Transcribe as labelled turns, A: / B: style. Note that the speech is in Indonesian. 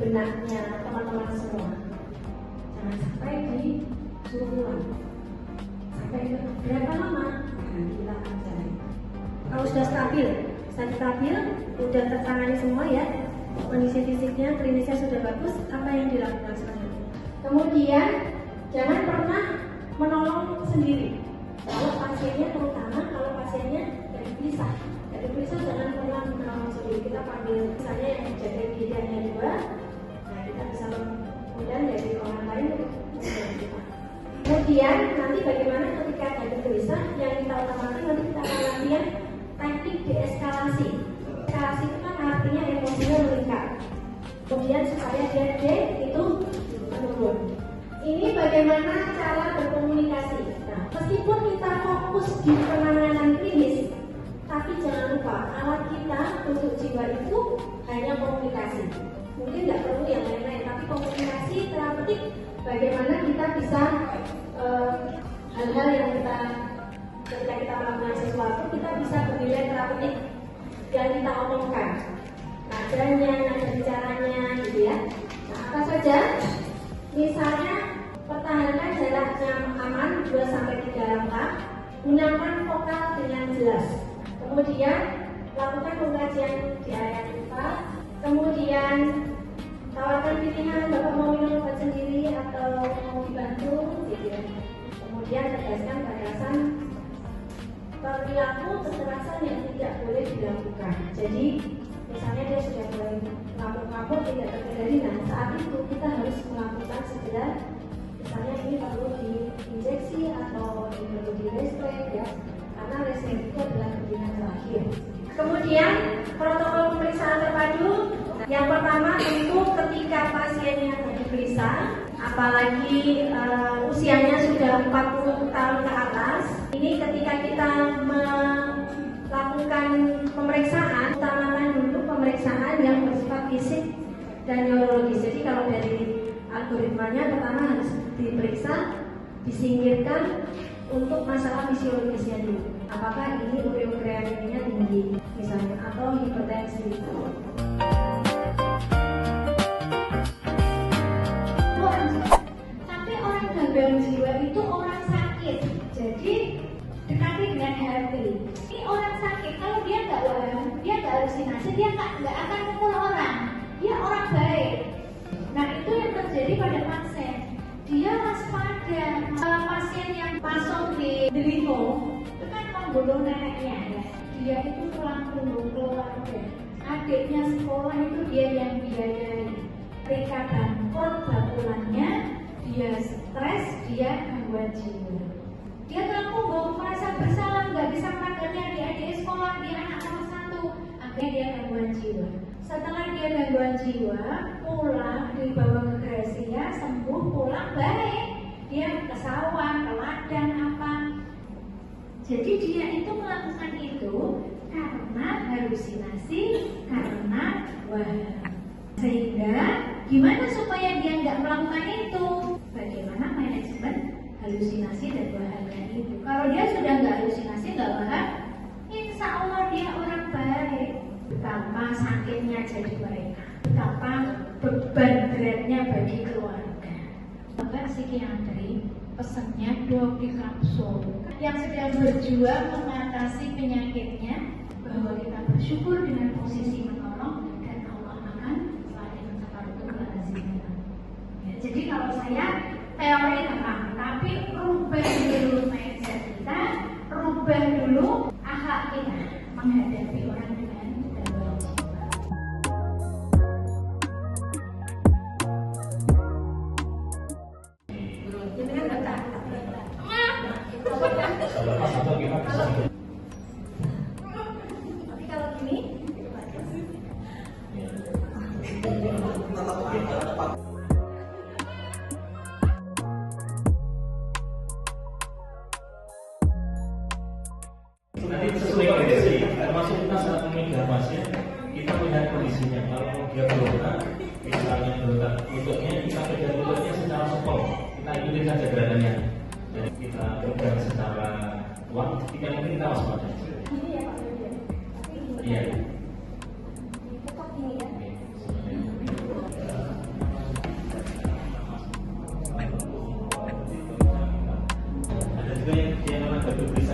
A: benaknya teman-teman semua. Jangan sampai disuruh pulang. Sampai berapa lama? Kita akan cari. Kalau sudah stabil, sudah tertangani semua ya, kondisi fisiknya, klinisnya sudah bagus, apa yang dilakukan selanjutnya? Kemudian jangan pernah menolong sendiri. Kalau pasiennya, terutama kalau pasiennya dari dipisah jangan pernah menolong sendiri. Kita panggil misalnya yang jaga diri hanya 2, nah kita bisa kemudian dari orang lain untuk membantu kita. Kemudian nanti bagaimana ketika ada gelisah, yang kita utamakan nanti kita akan latihan teknik deeskalasi. Eskalasi itu kan artinya emosinya meningkat. Kemudian supaya dia itu menurun. Ini bagaimana cara berkomunikasi. Nah, meskipun kita fokus di penanganan klinis, tapi jangan lupa alat kita untuk jiwa itu hanya komunikasi. Mungkin nggak perlu yang lain-lain, tapi komunikasi terapeutik. Bagaimana kita bisa hal-hal yang ketika kita melakukan sesuatu, kita bisa bernilai terapeutik yang kita omongkan, nadanya, nada bicaranya, gitu ya. Nah, apa saja? Misalnya, pertahankan jaraknya aman 2-3 langkah, gunakan vokal dengan jelas. Kemudian, lakukan pengkajian di area privat. Kemudian, tawarkan pilihan, Bapak mau minum obat sendiri atau mau dibantu, gitu ya. Kemudian, tegaskan batasan perilaku kekerasan yang tidak boleh dilakukan. Jadi, misalnya dia sudah mulai ngamuk-ngamuk tidak terkendali, nah saat itu kita harus melakukan segera, misalnya ini perlu diinjeksi atau perlu di restrain ya, karena restrain itu adalah pembinaan terakhir. Kemudian protokol pemeriksaan terpadu, yang pertama tentu ketika pasiennya diperiksa, apalagi usianya sudah 40 tahun ke atas, ini ketika kita melakukan pemeriksaan, utamakan dulu pemeriksaan yang bersifat fisik dan neurologis. Jadi kalau dari algoritmanya pertama harus diperiksa, disingkirkan untuk masalah fisiologisnya dulu. Apakah ini ureokreatinnya tinggi misalnya atau hipertensi. Tapi orang gangguan jiwa itu orang sakit. Jadi dekati dengan hati. Ini orang sakit, kalau dia nggak waham, dia nggak halusinasi, dia nggak akan mukul orang. Dia orang baik. Nah itu yang terjadi pada pasien. Dia waspada. Pasien yang masuk di Livo itu kan membunuh neneknya ya. Dia itu tulang punggung keluarga. Adiknya sekolah itu dia yang biayai. Mereka bangkrut bakulannya, dia stres, dia gangguan jiwa. Dia tulang punggung, merasa bersalah, nggak bisa mengajarnya di adik sekolah, dia anak nomor 1. Akhirnya dia gangguan jiwa. Setelah dia gangguan jiwa, pulang dibawa ke Gracia, sembuh, pulang baik. Dia ke sawah, ke ladang apa. Jadi dia itu melakukan itu karena halusinasi, karena waham. Sehingga gimana supaya dia nggak melakukan itu? Bagaimana manajemen halusinasi dan wahamnya itu? Kalau dia sudah nggak halusinasi, nggak waham, insya Allah dia orang baik. Betapa sakitnya jadi mereka, betapa beban beratnya bagi keluarga. Bahkan psikiatri pesannya dok di kapsul yang sedang berjuang mengatasi penyakitnya, bahwa kita bersyukur dengan posisi menolong dan Allah akan selain mencapai untuk lazimnya. Ya, jadi kalau saya teori tentang, tapi rubah dulu mindset kita, rubah dulu akhlak kita menghadapi orang dengan gangguan jiwa. Tapi kalau gini,
B: nanti sesuai kondisi, termasuk kita saat memilih pasien, kita melihat kondisinya. Kalau dia berobat, misalnya berobat lututnya, kita pegang lututnya secara sepol, kita ikutin saja gerakannya. Dan kita pegang secara kuat, tidak mungkin kita waspada.
A: gini ya Pak Yogi.
B: Iya.
A: Tetap gini ya.
B: baju tulisan